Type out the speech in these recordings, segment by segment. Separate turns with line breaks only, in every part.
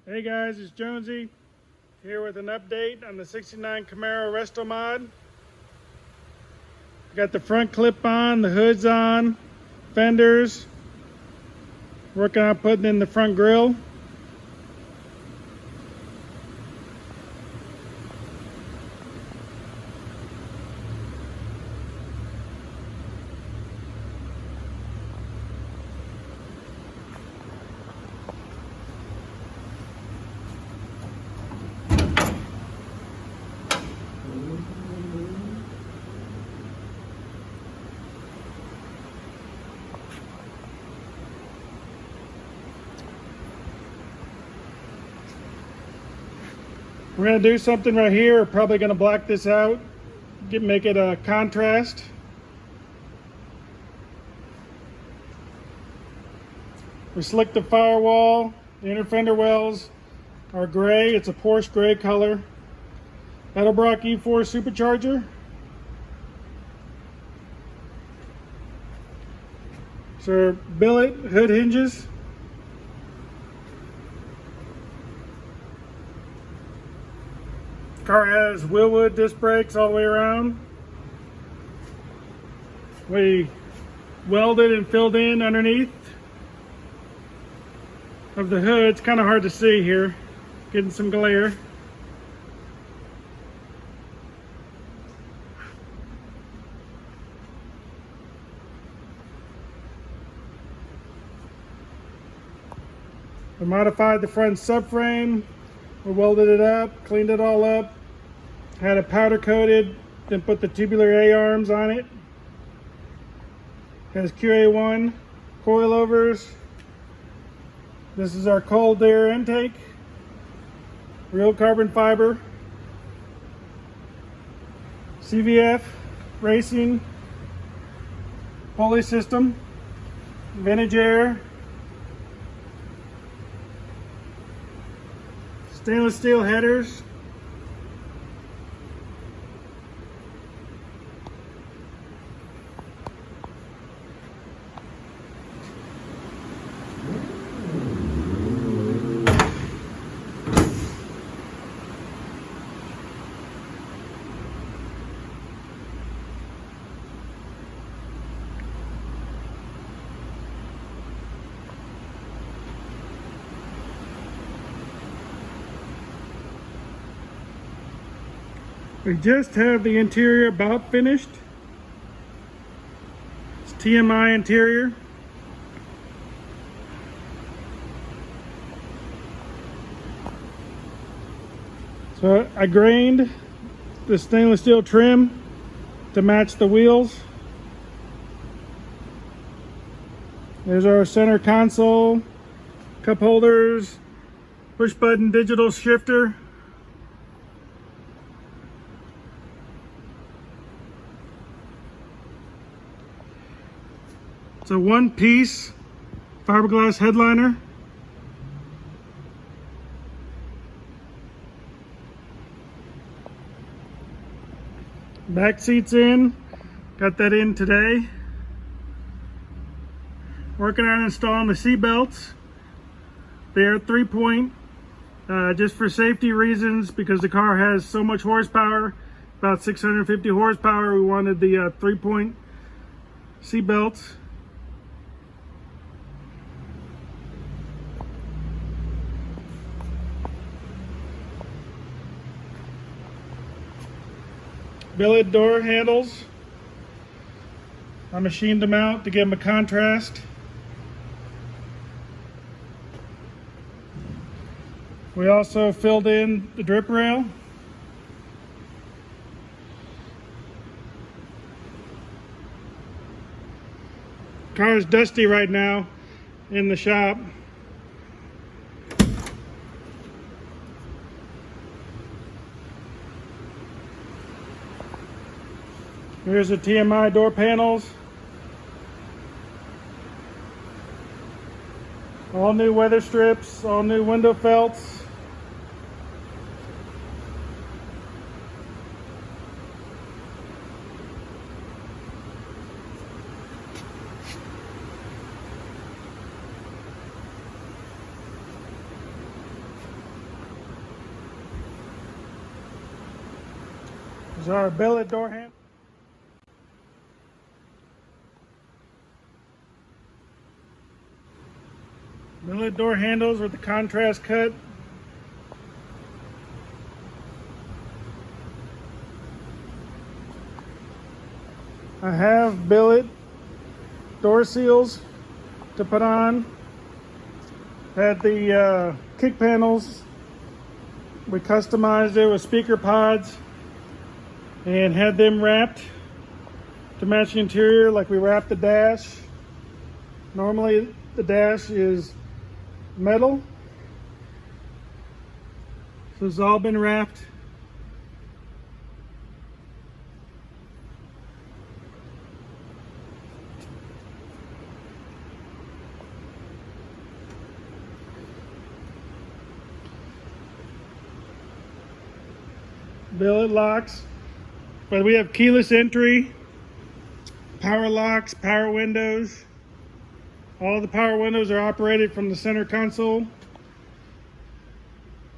Hey guys, it's Jonesy here with an update on the 69 Camaro RESTOMOD. Got the front clip on, the hood's on, fenders. Working on putting in the front grille. We're gonna do something right here. We're probably gonna black this out, make it a contrast. We slicked the firewall. The inner fender wells are gray. It's a Porsche gray color. Edelbrock E4 supercharger. So billet hood hinges. Car has Willwood disc brakes all the way around. We welded and filled in underneath of the hood. It's kind of hard to see here, getting some glare. We modified the front subframe. We welded it up, cleaned it all up. Had it powder coated, then put the tubular A-arms on it. Has QA1 coilovers. This is our cold air intake. Real carbon fiber. CVF racing pulley system. Vintage air. Stainless steel headers. We just have the interior about finished. It's TMI interior. So I grained the stainless steel trim to match the wheels. There's our center console, cup holders, push button digital shifter. It's a one-piece fiberglass headliner. Back seats in, got that in today. Working on installing the seat belts. They're 3-point, just for safety reasons, because the car has so much horsepower, about 650 horsepower. We wanted the 3-point seat belts. Billet door handles. I machined them out to give them a contrast. We also filled in the drip rail. Car's dusty right now in the shop. Here's the TMI door panels. All new weather strips, all new window felts. There's our billet door handle. Billet door handles with the contrast cut. I have billet door seals to put on. Had the kick panels. We customized it with speaker pods and had them wrapped to match the interior like we wrapped the dash. Normally the dash is metal. So it's all been wrapped. Billet locks, but we have keyless entry, power locks, power windows. All the power windows are operated from the center console.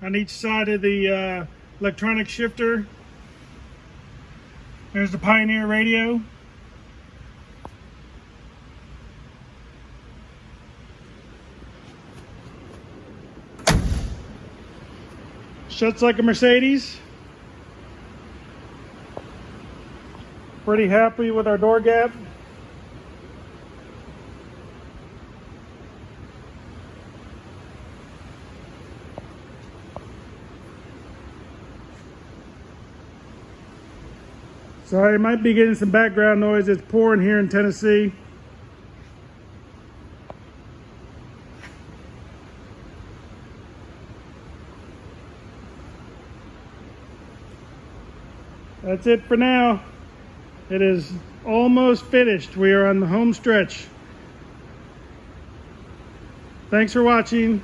On each side of the electronic shifter, there's the Pioneer radio. Shuts like a Mercedes. Pretty happy with our door gap. Sorry, you might be getting some background noise. It's pouring here in Tennessee. That's it for now. It is almost finished. We are on the home stretch. Thanks for watching.